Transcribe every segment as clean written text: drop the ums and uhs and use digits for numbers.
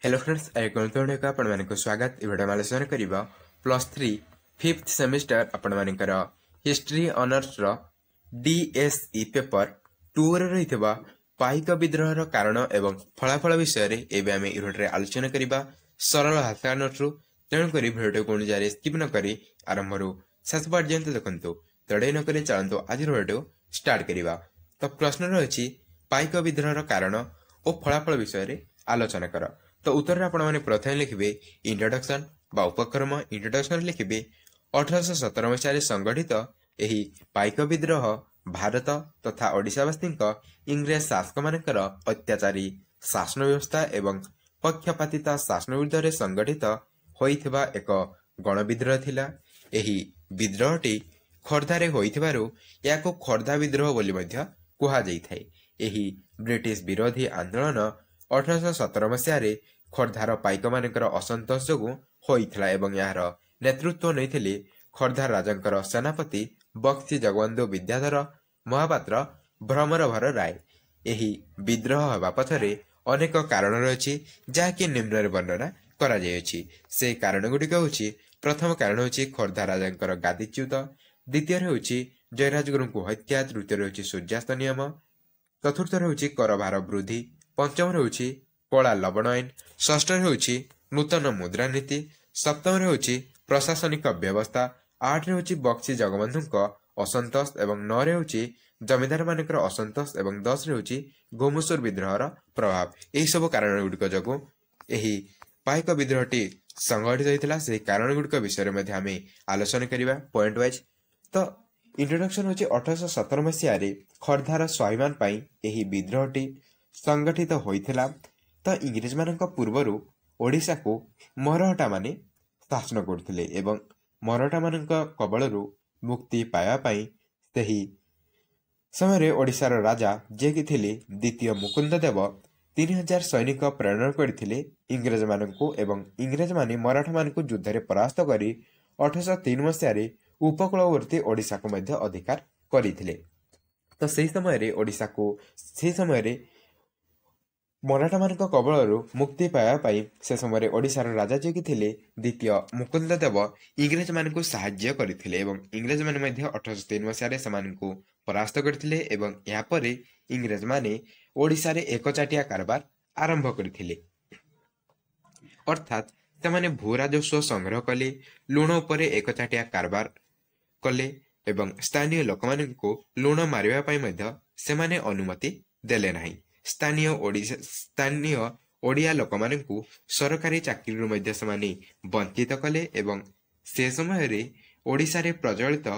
Hello friends आपको स्वागत आलोचना करवा +3 5th सेमिस्टर आपणकर हिस्ट्री ऑनर्स रो डीएसई पेपर 2 रे रही पाइक विद्रोह कारण एवं फलाफल विषय में आलोचना करवा सरल भाषा नोट्रु तेणुक भिडियो को स्किप नक आरंभ शेष पर्यंत देखु तड़े नक चलतु आज भिडियो स्टार्ट करवा। तो प्रश्न रही पाइक विद्रोह कारण और फलाफल विषय आलोचना कर। तो उत्तर आपण मैंने प्रथम लिखे इंट्रोडक्शन बा उपक्रम इंट्रोडक्शन लिखे 1817 मसीह संगठित यही पाइक विद्रोह भारत तथा ओडिशावासी इंग्रेज शासक मानकर अत्याचारी शासन व्यवस्था एवं पक्षपातिता शासन विरुद्ध संगठित होइथिबा एक गणविद्रोह थिला। यही विद्रोहटी खोर्धारे होइथिबारु याको खोर्धा विद्रोह बोली मध्य कुहा जाइथाय। यही ब्रिटिश विरोधी आंदोलन 1817 मसीह खोर्धार पाइक मानकर असंतोष जोगु होइथिला एवं यार नेतृत्व नैथिले खोर्धा राजांकर सेनापति बक्सी जगबंधु विद्याधर महापात्र भ्रमरभर राय। यही विद्रोह होगा पछरे अनेक कारण रही जहाँकि निम्न वर्णना करा जायछि। से कारण गुड़िक होछि प्रथम कारण होछि खोर्धा राजांकर गादीच्युत, द्वितीय होछि जयराज गुरु को हत्या, तृतीय होछि सूर्यास्त नियम, चतुर्थ होछि कर भार वृद्धि, पंचम होछि कला लवण आईन, षष्ठ होछि नूतन मुद्रानीति, सप्तम होछि प्रशासनिक व्यवस्था, 8 होछि बक्सी जगबंधु असंतोष एवं 9 होछि जमीदार मानकर असंतोष एवं 10 होछि घुमुसुर विद्रोहर प्रभाव। यही सब कारण गुड़िक जो यही पाइक विद्रोहटी संगठित होता से कारण गुड़िक विषय में आम आलोचना करवा पॉइंट वाइज। तो इंट्रोडक्शन होछि 1817 मसीह खोर्धार स्वाभिमान पाई यही विद्रोहटी संगठित होइथिला। तो इंग्रेज मान पूर्वर ओडिशा को मरहटा माने शासन करथिले एवं मरहटा मान कबलरू मुक्ति पाया पाई सही समय ओडिशार राजा जे कि थिले द्वितीय मुकुंद देव 3000 सैनिक प्रेरण करथिले इंग्रेज मानकु एवं इंग्रेज माने मराठा मानकु युद्ध रे परास्त करी 1803 मसीह उपकूलवर्ती ओडिशा को मध्य अधिकार करथिले। तो सही समय ओडिशा को सही समय मराठा मान कबलरू मुक्ति पाया पाई से समय ओडिशार राजा जे कि थिले द्वितीय मुकुंद देव इंग्रेज मान को साहाय्य करथिले एवं इंग्रेज माने मध्य 1803 मसीह से परास्त करथिले एवं या परे इंग्रेज माने ओडिशा रे एकचाटिया कारबार आरंभ करथिले। अर्थात से भू राजस्व संग्रह कले, लुण उपरे एकचाटिया कारबार कले एवं स्थानीय लोक मानकु लुण मारिबा पाई मध्य सेमाने अनुमति देले नाही। स्थानीय ओडिया लोक मानकु सरकारी चाकरी मध्य सेमाने वंचित कले एवं से समय ओडिशा रे प्रचलित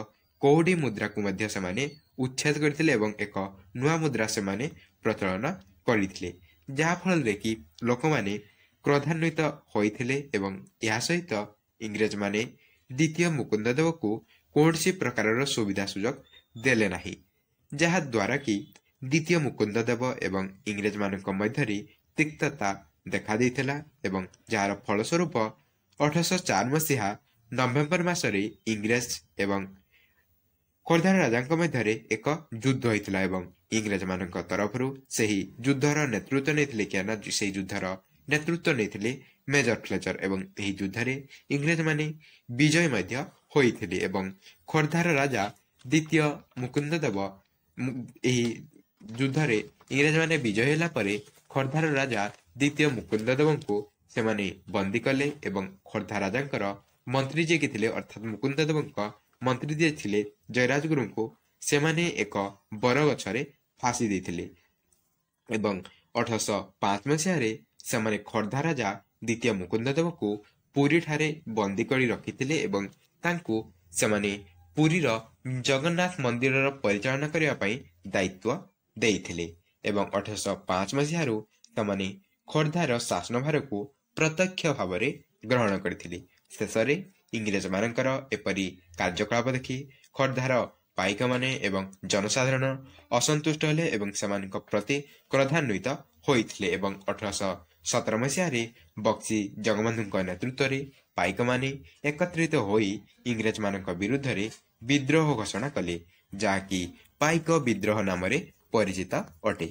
कौड़ी मुद्रा को मध्य सेमाने उच्छेद करथिले एवं एक नुआ मुद्रा सेमाने प्रचलन करथिले, जहा फल रे कि लोक माने क्रोधान्वित होइथिले एवं या सहित इंग्रेज माने द्वितीय मुकुंद देव को कौनसी प्रकार सुविधा सुजोग देले नाही, जहा द्वारा कि द्वितीय मुकुंद देव एवं इंग्रेज मानक मध्य तिक्तता देखा देइथिला एवं जार फलस्वरूप 1804 मसीहा नवेम्बर मासरे इंग्रेज एवं खोर्धार राजा मध्य एक युद्ध होइथिला एवं इंग्रेज मानक तरफरु सही युद्धर नेतृत्व नैथिले किना से युद्धर नेतृत्व नैथिले मेजर फ्लेचर एवं एही युद्ध रे इंग्रेज माने विजय मध्य होइथिले एवं खोर्धार राजा द्वितीय मुकुंद देव एही युद्ध रे इंग्रेज माने विजय होला परे खोर्धार राजा द्वितीय मुकुंद देव को सेमाने बंदी कले एवं खोर्धा राजांकर मंत्री जे कि थिले अर्थात मुकुंद देव मंत्री जे थिले जयराज गुरु को सेमाने एक बरगछरे फांसी देथिले एवं 1805 मसीह सेमाने खोर्धा राजा द्वितीय मुकुंद देव को पुरी ठारे बंदी करी रखिथिले एवं तांको सेमाने पुरीर जगन्नाथ मंदिर परिचालना करने पाई दायित्व देइथिले एवं 1805 मसीह सेमाने खोर्धार शासन भार को प्रत्यक्ष भाव में ग्रहण करथिले। शेषरे इंग्रेज मानकर एपरी कार्यकलाप देखि खोर्धार पाइक माने एवं जनसाधारण असंतुष्ट हेले एवं सेमानक प्रति क्रोधान्वित होइथिले एवं 1817 मसीह बक्सी जगबंधु नेतृत्व रे पाइक माने एकत्रित होई इंग्रेज मानक विरुद्ध रे विद्रोह घोषणा कले, जहाँकि पाइक विद्रोह नाम परिचित अटे।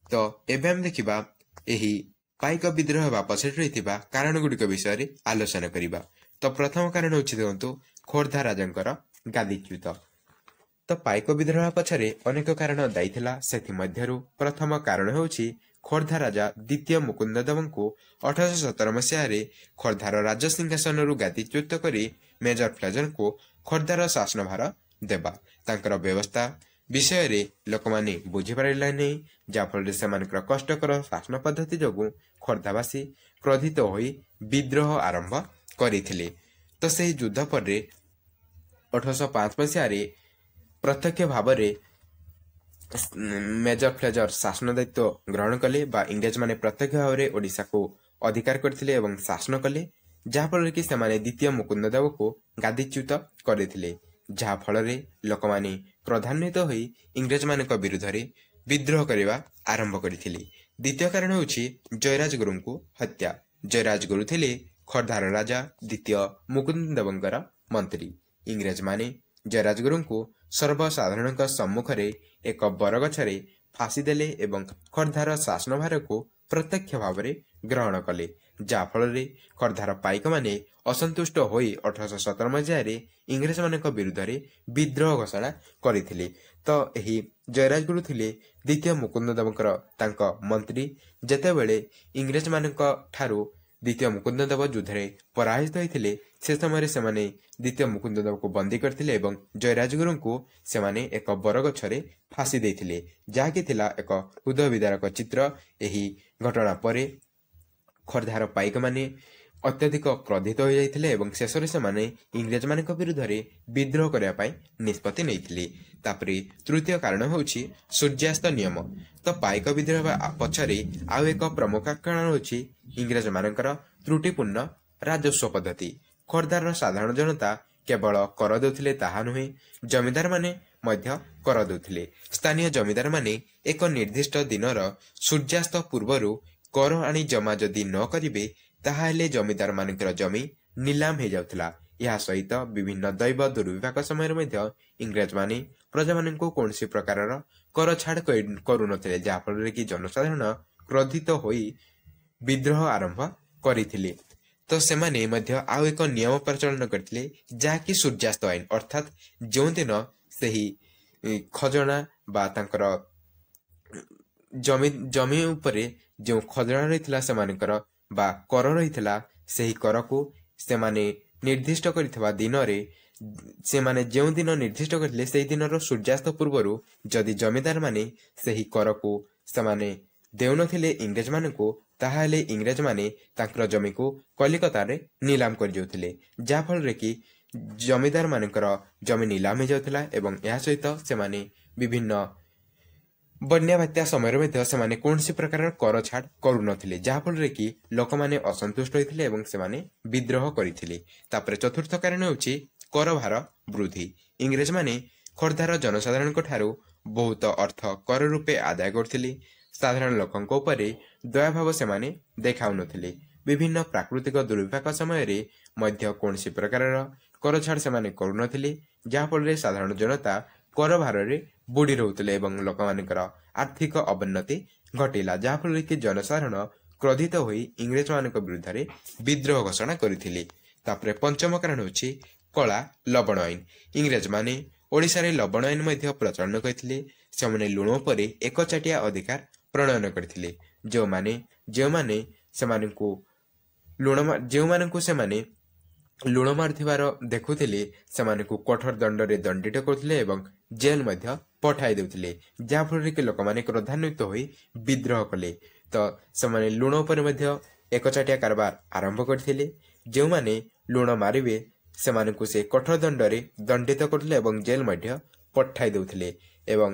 तो एवं देखिबा एही ପାଇକ ବିଦ୍ରୋହ ହେବା ପଛରେ ରହିଥିବା କାରଣଗୁଡ଼ିକ ବିଷୟରେ ଆଲୋଚନା କରିବା। ତ ପ୍ରଥମ କାରଣ ହେଉଛି ଦେଖନ୍ତୁ ଖୋର୍ଦ୍ଧା ରାଜାଙ୍କର ଗାଦିଚ୍ୟୁତ। ତ ପାଇକ ବିଦ୍ରୋହ ପଛରେ ଅନେକ କାରଣ ଦାୟୀ ଥିଲା। ସେଥିମଧ୍ୟରୁ ପ୍ରଥମ କାରଣ ହେଉଛି ଖୋର୍ଦ୍ଧା ରାଜା ଦ୍ୱିତୀୟ ମୁକୁନ୍ଦଦେବଙ୍କୁ 1817 ମସିହାରେ ଖୋର୍ଦ୍ଧାର ରାଜସିଂହାସନରୁ ଗାଦିଚ୍ୟୁତ କରି ମେଜର ଫ୍ଲେଜରଙ୍କୁ ଖୋର୍ଦ୍ଧାର ଶାସନଭାର ଦେବା। ତାଙ୍କର ବ୍ୟବସ୍ଥା ବିଷୟରେ ଲୋକମାନେ ବୁଝିପାରିଲେ ନାହିଁ, ଯାହାଫଳରେ ସେମାନଙ୍କର କଷ୍ଟକର ଶାସନ ପଦ୍ଧତି ଯୋଗୁଁ ଖୋର୍ଦ୍ଧାବାସୀ କ୍ରୋଧିତ ହୋଇ ବିଦ୍ରୋହ ଆରମ୍ଭ କରିଥିଲେ। ତ ସେହି ଯୁଦ୍ଧ ପରେ 1805 ମସିହାରେ ପ୍ରତ୍ୟକ୍ଷ ଭାବରେ ମେଜର ଫ୍ଲେଜର ଶାସନ ଦାୟିତ୍ୱ ଗ୍ରହଣ କଲେ ବା ଇଂରେଜମାନେ ପ୍ରତ୍ୟକ୍ଷ ଭାବରେ ଓଡ଼ିଶାକୁ ଅଧିକାର କରିଥିଲେ ଏବଂ ଶାସନ କଲେ, ଯାହାଫଳରେ କି ସେମାନେ ଦ୍ୱିତୀୟ ମୁକୁନ୍ଦଦେବଙ୍କୁ ଗାଦିଚ୍ୟୁତ କରିଥିଲେ। ଯାହାଫଳରେ ଲୋକମାନେ କ୍ରୋଧାନ୍ୱିତ ହୋଇ ଇଂରେଜମାନଙ୍କ ବିରୁଦ୍ଧରେ ବିଦ୍ରୋହ କରିବା ଆରମ୍ଭ କରିଥିଲେ। ଦ୍ୱିତୀୟ କାରଣ ହେଉଛି ଜୟରାଜ ଗୁରୁଙ୍କୁ ହତ୍ୟା। ଜୟରାଜ ଗୁରୁ ଥିଲେ ଖୋର୍ଦ୍ଧାର ରାଜା ଦ୍ୱିତୀୟ ମୁକୁନ୍ଦଦେବଙ୍କର ମନ୍ତ୍ରୀ। ଇଂରେଜମାନେ ଜୟରାଜ ଗୁରୁଙ୍କୁ ସର୍ବସାଧାରଣଙ୍କ ସମ୍ମୁଖରେ ଏକ ବରଗଛରେ ଫାଶୀ ଦେଲେ ଏବଂ ଖୋର୍ଦ୍ଧାର ଶାସନଭାରକୁ ପ୍ରତ୍ୟକ୍ଷ ଭାବରେ ଗ୍ରହଣ କଲେ, ଯାହାଫଳରେ ଖୋର୍ଦ୍ଧାର ପାଇକମାନେ ଅସନ୍ତୁଷ୍ଟ ହୋଇ 1817 ମସିହାରେ ଇଂରେଜମାନଙ୍କ ବିରୁଦ୍ଧରେ ବିଦ୍ରୋହ ଘୋଷଣା କରିଥିଲେ। ତ ଏହି ଜୟରାଜ ଗୁରୁ ଥିଲେ ଦ୍ୱିତୀୟ ମୁକୁନ୍ଦଦେବଙ୍କର ତାଙ୍କ ମନ୍ତ୍ରୀ। ଯେତେବେଳେ ଇଂରେଜମାନଙ୍କ ଠାରୁ ଦ୍ୱିତୀୟ ମୁକୁନ୍ଦଦେବ ଯୁଦ୍ଧରେ ପରାଜିତ ହୋଇଥିଲେ, ସେ ସମୟରେ ସେମାନେ ଦ୍ୱିତୀୟ ମୁକୁନ୍ଦଦେବଙ୍କୁ ବନ୍ଦୀ କରିଥିଲେ ଏବଂ ଜୟରାଜ ଗୁରୁଙ୍କୁ ସେମାନେ ଏକ ବରଗଛରେ ଫାଶୀ ଦେଇଥିଲେ, ଯାହାକି ଥିଲା ଏକ ହୃଦୟ ବିଦାରକ ଚିତ୍ର। ଏହି ଘଟଣା ପରେ ଖୋର୍ଦ୍ଧାର ପାଇକମାନେ ଅତ୍ୟଧିକ କ୍ରୋଧିତ ହୋଇଯାଇଥିଲେ ଏବଂ ଶେଷରେ ସେମାନେ ଇଂରେଜମାନଙ୍କ ବିରୁଦ୍ଧରେ ବିଦ୍ରୋହ କରିବା ପାଇଁ ନିଷ୍ପତ୍ତି ନେଇଥିଲେ। ତାପରେ ତୃତୀୟ କାରଣ ହେଉଛି ସୂର୍ଯ୍ୟାସ୍ତ ନିୟମ। ତ ପାଇକ ବିଦ୍ରୋହ ପଛରେ ଆଉ ଏକ ପ୍ରମୁଖ କାରଣ ହେଉଛି ଇଂରେଜମାନଙ୍କର ତ୍ରୁଟିପୂର୍ଣ୍ଣ ରାଜସ୍ୱ ପଦ୍ଧତି। ଖୋର୍ଦ୍ଧାର ସାଧାରଣ ଜନତା କେବଳ କର ଦେଉଥିଲେ ତାହା ନୁହେଁ, ଜମିଦାରମାନେ ମଧ୍ୟ କର ଦେଉଥିଲେ। ସ୍ଥାନୀୟ ଜମିଦାରମାନେ ଏକ ନିର୍ଦ୍ଦିଷ୍ଟ ଦିନର ସୂର୍ଯ୍ୟାସ୍ତ ପୂର୍ବରୁ କର ଆଣି ଜମା ଯଦି ନ କରିବେ, ତାହେଲେ ଜମିଦାରମାନଙ୍କର ଜମି ନିଲାମ ହୋଇଯାଉଥିଲା। ଏହା ସହିତ ବିଭିନ୍ନ ଦୈବ ଦୁର୍ବିପାକ ସମୟରେ ମଧ୍ୟ ଇଂରେଜମାନେ ପ୍ରଜାମାନଙ୍କୁ କୌଣସି ପ୍ରକାରର କର ଛାଡ଼ କରୁନଥିଲେ, ଯାହାଫଳରେ କି ଜନସାଧାରଣ କ୍ରୋଧିତ ହୋଇ ବିଦ୍ରୋହ ଆରମ୍ଭ କରିଥିଲେ। ତ ସେମାନେ ମଧ୍ୟ ଆଉ ଏକ ନିୟମ ପ୍ରଚଳନ କରିଥିଲେ, ଯାହାକି ସୂର୍ଯ୍ୟାସ୍ତ ଆଇନ। ଅର୍ଥାତ୍ ଯେଉଁଦିନ ସେହି ଖଜଣା ବା ତାଙ୍କର ଜମି ଉପରେ ଯେଉଁ ଖଜଣା ରହିଥିଲା ସେମାନଙ୍କର ବା କର ରହିଥିଲା, ସେହି କରକୁ ସେମାନେ ନିର୍ଦ୍ଦିଷ୍ଟ କରିଥିବା ଦିନରେ, ସେମାନେ ଯେଉଁ ଦିନ ନିର୍ଦ୍ଦିଷ୍ଟ କରିଥିଲେ ସେହି ଦିନର ସୂର୍ଯ୍ୟାସ୍ତ ପୂର୍ବରୁ ଯଦି ଜମିଦାରମାନେ ସେହି କରକୁ ସେମାନେ ଦେଉନଥିଲେ ଇଂରେଜମାନଙ୍କୁ, ତାହେଲେ ଇଂରେଜମାନେ ତାଙ୍କର ଜମିକୁ କଲିକତାରେ ନିଲାମ କରିଯାଉଥିଲେ, ଯାହାଫଳରେ କି ଜମିଦାରମାନଙ୍କର ଜମି ନିଲାମ ହୋଇଯାଉଥିଲା ଏବଂ ଏହା ସହିତ ସେମାନେ ବିଭିନ୍ନ ବନ୍ୟା ବାତ୍ୟା ସମୟରେ ମଧ୍ୟ ସେମାନେ କୌଣସି ପ୍ରକାରର କର ଛାଡ଼ କରୁନଥିଲେ, ଯାହାଫଳରେ କି ଲୋକମାନେ ଅସନ୍ତୁଷ୍ଟ ହୋଇଥିଲେ ଏବଂ ସେମାନେ ବିଦ୍ରୋହ କରିଥିଲେ। ତାପରେ ଚତୁର୍ଥ କାରଣ ହେଉଛି କରଭାର ବୃଦ୍ଧି। ଇଂରେଜମାନେ ଖୋର୍ଦ୍ଧାର ଜନସାଧାରଣଙ୍କ ଠାରୁ ବହୁତ ଅର୍ଥ କର ରୂପେ ଆଦାୟ କରୁଥିଲେ। ସାଧାରଣ ଲୋକଙ୍କ ଉପରେ ଦୟାଭାବ ସେମାନେ ଦେଖାଉନଥିଲେ। ବିଭିନ୍ନ ପ୍ରାକୃତିକ ଦୁର୍ବିପାକ ସମୟରେ ମଧ୍ୟ କୌଣସି ପ୍ରକାରର କର ଛାଡ଼ ସେମାନେ କରୁନଥିଲେ, ଯାହାଫଳରେ ସାଧାରଣ ଜନତା କର ଭାରରେ ବୁଡ଼ି ରହୁଥିଲେ ଏବଂ ଲୋକମାନଙ୍କର ଆର୍ଥିକ ଅବନତି ଘଟିଲା, ଯାହାଫଳରେ କି ଜନସାଧାରଣ କ୍ରୋଧିତ ହୋଇ ଇଂରେଜମାନଙ୍କ ବିରୁଦ୍ଧରେ ବିଦ୍ରୋହ ଘୋଷଣା କରିଥିଲେ। ତାପରେ ପଞ୍ଚମ କାରଣ ହେଉଛି କଳା ଲବଣ ଆଇନ। ଇଂରେଜମାନେ ଓଡ଼ିଶାରେ ଲବଣ ଆଇନ ମଧ୍ୟ ପ୍ରଚଳନ କରିଥିଲେ। ସେମାନେ ଲୁଣ ଉପରେ ଏକଚାଟିଆ ଅଧିକାର ପ୍ରଣୟନ କରିଥିଲେ। ଯେଉଁମାନଙ୍କୁ ସେମାନେ ଲୁଣ ମାରୁଥିବାର ଦେଖୁଥିଲେ, ସେମାନଙ୍କୁ କଠୋର ଦଣ୍ଡରେ ଦଣ୍ଡିତ କରୁଥିଲେ ଏବଂ ଜେଲ୍ ମଧ୍ୟ ପଠାଇ ଦେଉଥିଲେ, ଯାହାଫଳରେ କି ଲୋକମାନେ କ୍ରୋଧାନ୍ୱିତ ହୋଇ ବିଦ୍ରୋହ କଲେ। ତ ସେମାନେ ଲୁଣ ଉପରେ ମଧ୍ୟ ଏକଚାଟିଆ କାରବାର ଆରମ୍ଭ କରିଥିଲେ। ଯେଉଁମାନେ ଲୁଣ ମାରିବେ ସେମାନଙ୍କୁ ସେ କଠୋର ଦଣ୍ଡରେ ଦଣ୍ଡିତ କରୁଥିଲେ ଏବଂ ଜେଲ୍ ମଧ୍ୟ ପଠାଇ ଦେଉଥିଲେ ଏବଂ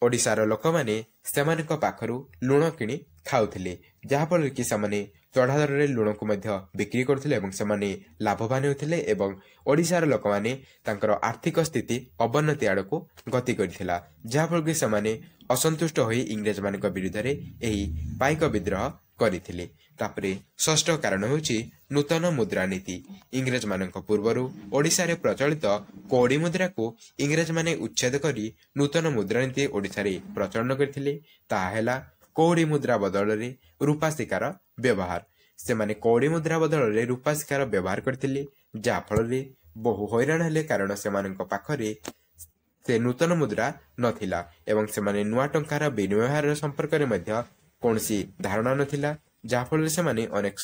ଓଡ଼ିଶାର ଲୋକମାନେ ସେମାନଙ୍କ ପାଖରୁ ଲୁଣ କିଣି ଖାଉଥିଲେ, ଯାହାଫଳରେ କି ସେମାନେ ଚଢ଼ା ଦରରେ ଲୁଣକୁ ମଧ୍ୟ ବିକ୍ରି କରୁଥିଲେ ଏବଂ ସେମାନେ ଲାଭବାନ ହେଉଥିଲେ ଏବଂ ଓଡ଼ିଶାର ଲୋକମାନେ ତାଙ୍କର ଆର୍ଥିକ ସ୍ଥିତି ଅବନତି ଆଡ଼କୁ ଗତି କରିଥିଲା, ଯାହାଫଳରେ କି ସେମାନେ ଅସନ୍ତୁଷ୍ଟ ହୋଇ ଇଂରେଜମାନଙ୍କ ବିରୁଦ୍ଧରେ ଏହି ପାଇକ ବିଦ୍ରୋହ କରିଥିଲେ। ତାପରେ ଷଷ୍ଠ କାରଣ ହେଉଛି ନୂତନ ମୁଦ୍ରାନୀତି। ଇଂରେଜମାନଙ୍କ ପୂର୍ବରୁ ଓଡ଼ିଶାରେ ପ୍ରଚଳିତ କଉଡ଼ି ମୁଦ୍ରାକୁ ଇଂରେଜମାନେ ଉଚ୍ଛେଦ କରି ନୂତନ ମୁଦ୍ରାନୀତି ଓଡ଼ିଶାରେ ପ୍ରଚଳନ କରିଥିଲେ। ତାହା ହେଲା କଉଡ଼ି ମୁଦ୍ରା ବଦଳରେ ରୂପା ସିକ୍କାର ବ୍ୟବହାର। ସେମାନେ କଉଡ଼ି ମୁଦ୍ରା ବଦଳରେ ରୂପା ସିକ୍କାର ବ୍ୟବହାର କରିଥିଲେ, ଯାହାଫଳରେ ବହୁ ହଇରାଣ ହେଲେ, କାରଣ ସେମାନଙ୍କ ପାଖରେ ସେ ନୂତନ ମୁଦ୍ରା ନଥିଲା ଏବଂ ସେମାନେ ନୂଆ ଟଙ୍କାର ବିନିମୟ ହାର ସମ୍ପର୍କରେ ମଧ୍ୟ କୌଣସି ଧାରଣା ନଥିଲା, ଯାହାଫଳରେ ସେମାନେ ଅନେକ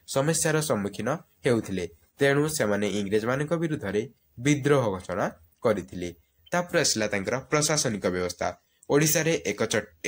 ସମସ୍ୟାର ସମ୍ମୁଖୀନ ହେଉଥିଲେ। ତେଣୁ ସେମାନେ ଇଂରେଜମାନଙ୍କ ବିରୁଦ୍ଧରେ ବିଦ୍ରୋହ ଘୋଷଣା କରିଥିଲେ। ତାପରେ ଆସିଲା ତାଙ୍କର ପ୍ରଶାସନିକ ବ୍ୟବସ୍ଥା। ଓଡ଼ିଶାରେ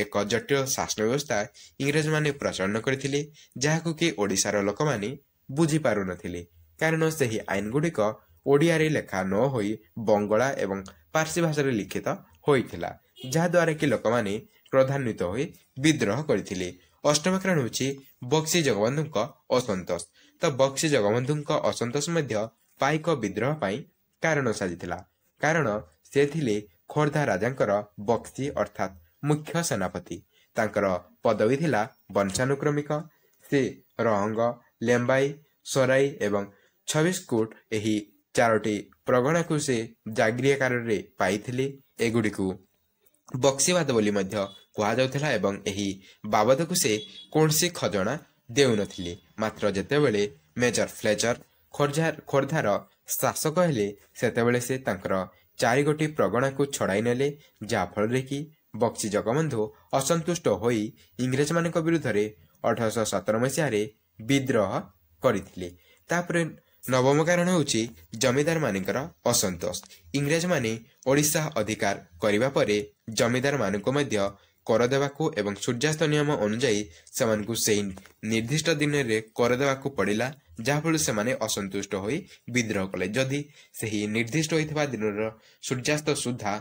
ଏକ ଜଟିଳ ଶାସନ ବ୍ୟବସ୍ଥା ଇଂରେଜମାନେ ପ୍ରଚଳନ କରିଥିଲେ, ଯାହାକୁ କି ଓଡ଼ିଶାର ଲୋକମାନେ ବୁଝିପାରୁନଥିଲେ, କାରଣ ସେହି ଆଇନଗୁଡ଼ିକ ଓଡ଼ିଆରେ ଲେଖା ନ ହୋଇ ବଙ୍ଗଳା ଏବଂ ପାର୍ସୀ ଭାଷାରେ ଲିଖିତ ହୋଇଥିଲା, ଯାହାଦ୍ୱାରା କି ଲୋକମାନେ କ୍ରୋଧାନ୍ୱିତ ହୋଇ ବିଦ୍ରୋହ କରିଥିଲେ। ଅଷ୍ଟମ କାରଣ ହେଉଛି ବକ୍ସି ଜଗବନ୍ଧୁଙ୍କ ଅସନ୍ତୋଷ। ତ ବକ୍ସି ଜଗବନ୍ଧୁଙ୍କ ଅସନ୍ତୋଷ ମଧ୍ୟ ପାଇକ ବିଦ୍ରୋହ ପାଇଁ କାରଣ ସାଜିଥିଲା, କାରଣ ସେ ଥିଲେ ଖୋର୍ଦ୍ଧା ରାଜାଙ୍କର ବକ୍ସି ଅର୍ଥାତ୍ ମୁଖ୍ୟ ସେନାପତି। ତାଙ୍କର ପଦବୀ ଥିଲା ବଂଶାନୁକ୍ରମିକ। ସେ ରହଙ୍ଗ, ଲେମ୍ବାଇ, ସରାଇ ଏବଂ ଛବିଶକୁଟ ଏହି 4ଟି ପ୍ରଗଣାକୁ ସେ ଜାଗିରି ଆକାରରେ ପାଇଥିଲେ। ଏଗୁଡ଼ିକୁ ବକ୍ସିବାଦ ବୋଲି ମଧ୍ୟ କୁହାଯାଉଥିଲା ଏବଂ ଏହି ବାବଦକୁ ସେ କୌଣସି ଖଜଣା ଦେଉନଥିଲେ। ମାତ୍ର ଯେତେବେଳେ ମେଜର ଫ୍ଲେଚର ଖୋର୍ଦ୍ଧାର ଶାସକ ହେଲେ, ସେତେବେଳେ ସେ ତାଙ୍କର 4 ଗୋଟି ପ୍ରଗଣାକୁ ଛଡ଼ାଇ ନେଲେ, ଯାହାଫଳରେ କି ବକ୍ସି ଜଗବନ୍ଧୁ ଅସନ୍ତୁଷ୍ଟ ହୋଇ ଇଂରେଜମାନଙ୍କ ବିରୁଦ୍ଧରେ 1817 ମସିହାରେ ବିଦ୍ରୋହ କରିଥିଲେ। ତାପରେ ନବମ କାରଣ ହେଉଛି ଜମିଦାରମାନଙ୍କର ଅସନ୍ତୋଷ। ଇଂରେଜମାନେ ଓଡ଼ିଶା ଅଧିକାର କରିବା ପରେ ଜମିଦାରମାନଙ୍କୁ ମଧ୍ୟ କର ଦେବାକୁ ଏବଂ ସୂର୍ଯ୍ୟାସ୍ତ ନିୟମ ଅନୁଯାୟୀ ସେମାନଙ୍କୁ ସେହି ନିର୍ଦ୍ଦିଷ୍ଟ ଦିନରେ କର ଦେବାକୁ ପଡ଼ିଲା, ଯାହାଫଳରେ ସେମାନେ ଅସନ୍ତୁଷ୍ଟ ହୋଇ ବିଦ୍ରୋହ କଲେ। ଯଦି ସେହି ନିର୍ଦ୍ଦିଷ୍ଟ ହୋଇଥିବା ଦିନର ସୂର୍ଯ୍ୟାସ୍ତ ସୁଦ୍ଧା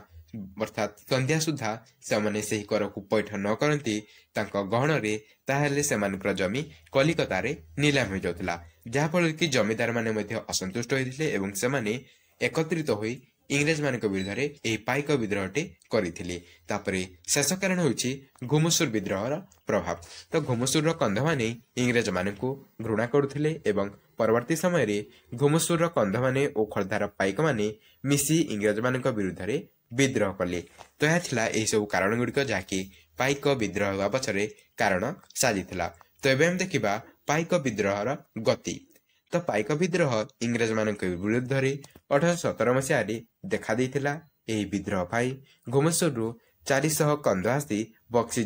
ଅର୍ଥାତ୍ ସନ୍ଧ୍ୟା ସୁଦ୍ଧା ସେମାନେ ସେହି କରକୁ ପୈଠ ନ କରନ୍ତି ତାଙ୍କ ଗହଣରେ, ତାହେଲେ ସେମାନଙ୍କର ଜମି କଲିକତାରେ ନିଲାମ ହୋଇଯାଉଥିଲା, ଯାହାଫଳରେ କି ଜମିଦାରମାନେ ମଧ୍ୟ ଅସନ୍ତୁଷ୍ଟ ହୋଇଥିଲେ ଏବଂ ସେମାନେ ଏକତ୍ରିତ ହୋଇ ଇଂରେଜମାନଙ୍କ ବିରୁଦ୍ଧରେ ଏହି ପାଇକ ବିଦ୍ରୋହଟି କରିଥିଲେ। ତାପରେ ଶେଷ କାରଣ ହେଉଛି ଘୁମୁସୁର ବିଦ୍ରୋହର ପ୍ରଭାବ। ତ ଘୁମୁସୁରର କନ୍ଧମାନେ ଇଂରେଜମାନଙ୍କୁ ଘୃଣା କରୁଥିଲେ ଏବଂ ପରବର୍ତ୍ତୀ ସମୟରେ ଘୁମୁସୁରର କନ୍ଧମାନେ ଓ ଖୋର୍ଦ୍ଧାର ପାଇକମାନେ ମିଶି ଇଂରେଜମାନଙ୍କ ବିରୁଦ୍ଧରେ ବିଦ୍ରୋହ କଲେ। ତ ଏହା ଥିଲା ଏହିସବୁ କାରଣ ଗୁଡ଼ିକ ଯାହାକି ପାଇକ ବିଦ୍ରୋହ ହେବା ପଛରେ କାରଣ ସାଜିଥିଲା। ତ ଏବେ ଆମେ ଦେଖିବା ପାଇକ ବିଦ୍ରୋହର ଗତି। ତ ପାଇକ ବିଦ୍ରୋହ ଇଂରେଜମାନଙ୍କ ବିରୁଦ୍ଧରେ 1817 ମସିହାରେ ଦେଖାଦେଇଥିଲା। ଏହି ବିଦ୍ରୋହ ପାଇଁ ଘୁମୁସୁରରୁ 400 କନ୍ଧ ଆସି ବକ୍ସି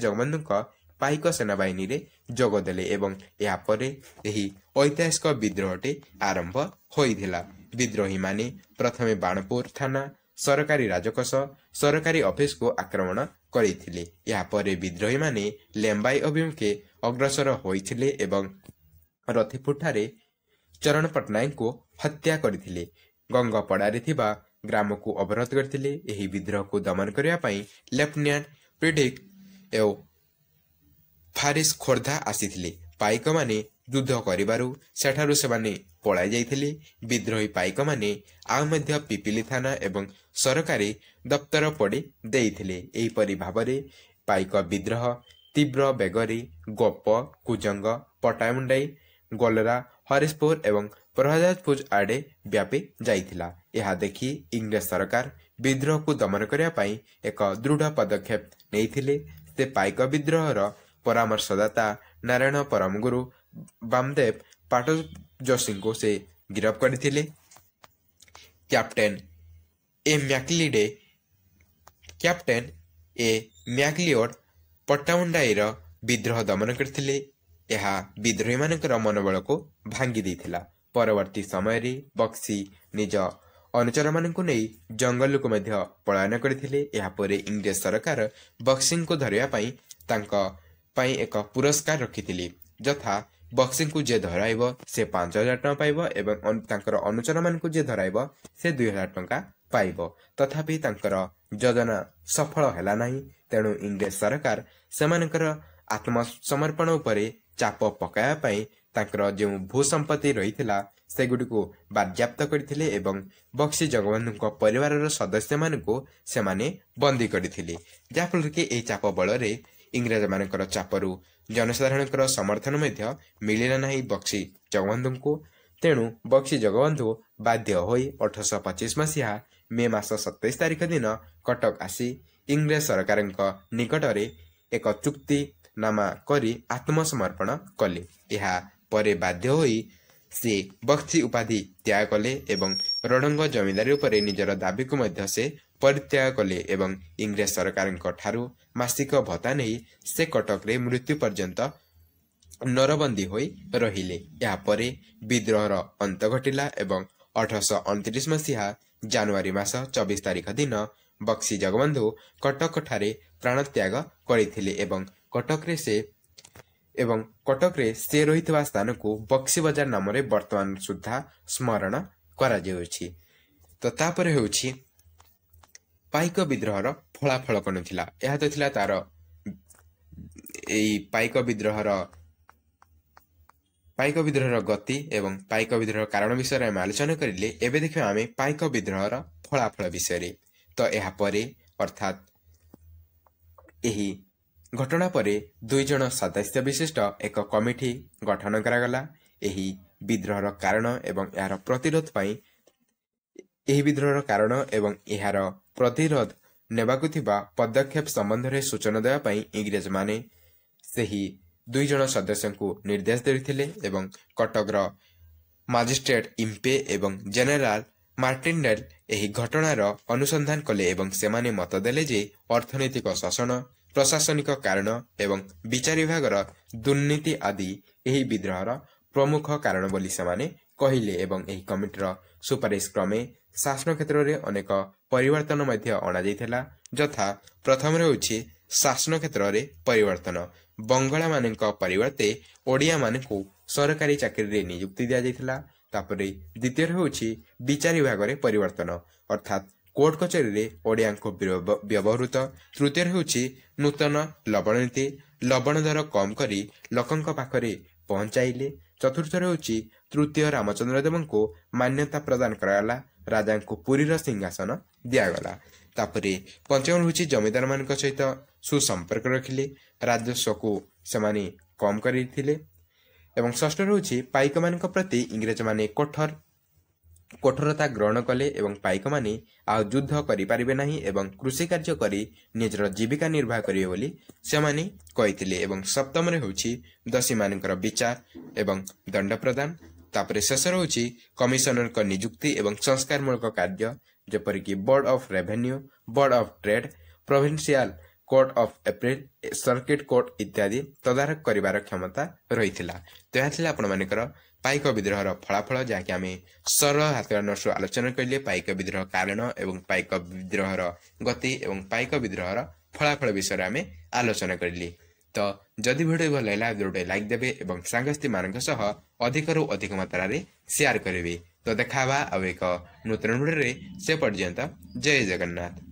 ଜଗବନ୍ଧୁଙ୍କ ପାଇକ ସେନାବାହିନୀରେ ଯୋଗ ଦେଲେ ଏବଂ ଏହାପରେ ଏହି ଐତିହାସିକ ବିଦ୍ରୋହଟି ଆରମ୍ଭ ହୋଇଥିଲା। ବିଦ୍ରୋହୀମାନେ ପ୍ରଥମେ ବାଣପୁର ଥାନା, ସରକାରୀ ରାଜକୋଷ, ସରକାରୀ ଅଫିସକୁ ଆକ୍ରମଣ କରିଥିଲେ। ଏହାପରେ ବିଦ୍ରୋହୀମାନେ ଲେମ୍ବାଇ ଅଭିମୁଖେ ଅଗ୍ରସର ହୋଇଥିଲେ ଏବଂ ରଥିପୁରଠାରେ ଚରଣ ପଟ୍ଟନାୟକଙ୍କୁ ହତ୍ୟା କରିଥିଲେ। ଗଙ୍ଗପଡ଼ାରେ ଥିବା ଗ୍ରାମକୁ ଅବରୋଧ କରିଥିଲେ। ଏହି ବିଦ୍ରୋହକୁ ଦମନ କରିବା ପାଇଁ ଲେଫ୍ଟନାଣ୍ଟ ପ୍ରିଡିକ୍ ଓ ଫାରିସ୍ ଖୋର୍ଦ୍ଧା ଆସିଥିଲେ। ପାଇକମାନେ ଯୁଦ୍ଧ କରିବାରୁ ସେଠାରୁ ସେମାନେ ପଳାଇ ଯାଇଥିଲେ। ବିଦ୍ରୋହୀ ପାଇକମାନେ ଆଉ ମଧ୍ୟ ପିପିଲି ଥାନା ଏବଂ ସରକାରୀ ଦପ୍ତର ପୋଡ଼ି ଦେଇଥିଲେ। ଏହିପରି ଭାବରେ ପାଇକ ବିଦ୍ରୋହ ତୀବ୍ର ବେଗରେ ଗୋପ, କୁଜଙ୍ଗ, ପଟାମୁଣ୍ଡାଇ, ଗୋଲରା, ହରିଶପୁର ଏବଂ ପ୍ରହ୍ଲାଦପୁର ଆଡ଼େ ବ୍ୟାପି ଯାଇଥିଲା। ଏହା ଦେଖି ଇଂରେଜ ସରକାର ବିଦ୍ରୋହକୁ ଦମନ କରିବା ପାଇଁ ଏକ ଦୃଢ଼ ପଦକ୍ଷେପ ନେଇଥିଲେ। ସେ ପାଇକ ବିଦ୍ରୋହର ପରାମର୍ଶଦାତା ନାରାୟଣ ପରମଗୁରୁ ବାମଦେବ ପାଟଯୋଶୀଙ୍କୁ ସେ ଗିରଫ କରିଥିଲେ। କ୍ୟାପ୍ଟେନ ଏ ମ୍ୟାକ୍ଲିଓଡ ପଟ୍ଟାମୁଣ୍ଡାଇର ବିଦ୍ରୋହ ଦମନ କରିଥିଲେ। ଏହା ବିଦ୍ରୋହୀମାନଙ୍କର ମନୋବଳକୁ ଭାଙ୍ଗି ଦେଇଥିଲା। ପରବର୍ତ୍ତୀ ସମୟରେ ବକ୍ସି ନିଜ ଅନୁଚରମାନଙ୍କୁ ନେଇ ଜଙ୍ଗଲକୁ ମଧ୍ୟ ପଳାୟନ କରିଥିଲେ। ଏହାପରେ ଇଂରେଜ ସରକାର ବକ୍ସିଙ୍କୁ ଧରିବା ପାଇଁ ତାଙ୍କ ପାଇଁ ଏକ ପୁରସ୍କାର ରଖିଥିଲେ, ଯଥା ବକ୍ସିଙ୍କୁ ଯିଏ ଧରାଇବ ସେ 5000 ଟଙ୍କା ପାଇବ ଏବଂ ତାଙ୍କର ଅନୁଚରମାନଙ୍କୁ ଯିଏ ଧରାଇବ ସେ 2000 ଟଙ୍କା ପାଇବ। ତଥାପି ତାଙ୍କର ଯୋଜନା ସଫଳ ହେଲା ନାହିଁ। ତେଣୁ ଇଂରେଜ ସରକାର ସେମାନଙ୍କର ଆତ୍ମସମର୍ପଣ ଉପରେ ଚାପ ପକାଇବା ପାଇଁ ତାଙ୍କର ଯେଉଁ ଭୂସମ୍ପତ୍ତି ରହିଥିଲା ସେଗୁଡ଼ିକୁ ବାଜ୍ୟାପ୍ତ କରିଥିଲେ ଏବଂ ବକ୍ସି ଜଗବନ୍ଧୁଙ୍କ ପରିବାରର ସଦସ୍ୟମାନଙ୍କୁ ସେମାନେ ବନ୍ଦୀ କରିଥିଲେ। ଯାହାଫଳରେ କି ଏହି ଚାପ ବଳରେ ଇଂରେଜମାନଙ୍କର ଚାପରୁ ଜନସାଧାରଣଙ୍କର ସମର୍ଥନ ମଧ୍ୟ ମିଳିଲା ନାହିଁ ବକ୍ସି ଜଗବନ୍ଧୁଙ୍କୁ। ତେଣୁ ବକ୍ସି ଜଗବନ୍ଧୁ ବାଧ୍ୟ ହୋଇ 1825 ମସିହା ମେ ମାସ 27 ତାରିଖ ଦିନ କଟକ ଆସି इंग्रेज सरकार निकटरे एक चुक्तिनामा करी आत्मसमर्पण कले। यह परे बाध्य होई से बख्शी उपाधि त्याग कले एवं रडंग जमींदारी उपरे निजर दाबी को मध्य से परित्याग कले एवं इंग्रेज सरकार ठारू मासिक भत्ता नहीं से कटक रे मृत्यु पर्यंत नरबंदी होई रहिले। या परे विद्रोहर अंत घटिला एवं 1829 मसीहा जनवरी मास 24 तारिख दिन बक्सी जगबंधु कटक ठारे प्राण त्याग करथिले एवं कटक रे से रहितवा स्थान को बक्सी बाजार नाम रे वर्तमान सुद्धा स्मरण करा जाउछि। तो तापर हेउछि पाइक विद्रोहर फलाफल कोन थिला। यह तो थिला तार एई पाइक विद्रोहर गति एवं पाइक विद्रोह कारण विषय में आलोचना करिले। एबे देखिबा आमे पाइक विद्रोहर फलाफल विषय। तो यह परे अर्थात एही घटना परे 2 जन सदस्य विशिष्ट एक कमिटी गठन करागला। एही विद्रोहर कारण एवं यार प्रतिरोध पाई एही विद्रोहर कारण एवं यार प्रतिरोध नेबाकु थिबा पदक्षेप संबंध रे सूचना देवा पाई इंग्रेज माने सेही 2 जन सदस्य को निर्देश देथिले एवं कटकर मजिस्ट्रेट इम्पे एवं जनरल मार्टिनडेल एही घटनार अनुसंधान कले एवं सेमाने मत देले जे अर्थनैतिक शासन प्रशासनिक कारण एवं विचार विभागर दुर्नीति आदि एही विद्रोहर प्रमुख कारण बोली सेमाने कहिले एवं एही कमिटीर सुपारिश क्रमे शासन क्षेत्र में अनेक परिवर्तन मध्य अणा जाइथिला। जथा प्रथम होछि शासन क्षेत्र में परिवर्तन। बंगाला मानक परिवर्ते ओडिया मानकु सरकारी चाकरी रे नियुक्ति दिया जाइथिला। तापरे द्वितीय होछि विचार विभाग रे परिवर्तन अर्थात कोर्ट कचेरी रे ओडिया को व्यवहृत। तृतीय होछि नूतन लवण नीति लवण दर कम करी लोकंक पाखरे पहुंचाइले। चतुर्थ होछि तृतीय रामचंद्र देव को मान्यता प्रदान कराला राजा को पुरी रो सिंहासन दियागला। तापरे पंचम होछि जमीदार मानक सहित सुसंपर्क रखिले राजस्व को सेमाने कम करिथिले। एवं षष्ठ होछि पाइक मानक प्रति इंग्रेज माने कठोरता ग्रहण कले एवं पाइक माने आ युद्ध करि परिबे नाही एवं कृषि कार्य करी निजर जीविका निर्वाह करिवे बोली सेमाने कहिथिले। एवं सप्तम रे होछि दसी मानकर विचार एवं दंड प्रदान। तापरे शेष होछि कमिशनर को नियुक्ति एवं संस्कारमूलक कार्य जेपरि कि board of revenue board of trade provincial court of April circuit court इत्यादि तदारक करिवार क्षमता रहिथिला। तो यह थिला आपण मानकर पाइक विद्रोहर फलाफल जहाँकि आम सरल हाथ आलोचना कले पाइक विद्रोह कारण एवं पाइक विद्रोहर गति एवं पाइक विद्रोहर फलाफल विषय आम आलोचना करी। तो जदि वीडियो भल लगा वीडियो लाइक देबे एवं सांगस्ती मानक सह अधिकरू अधिक मात्रा रे शेयर करेंगे। तो देखा आ एक नूतन वीडियो से पर्यंत जय जगन्नाथ।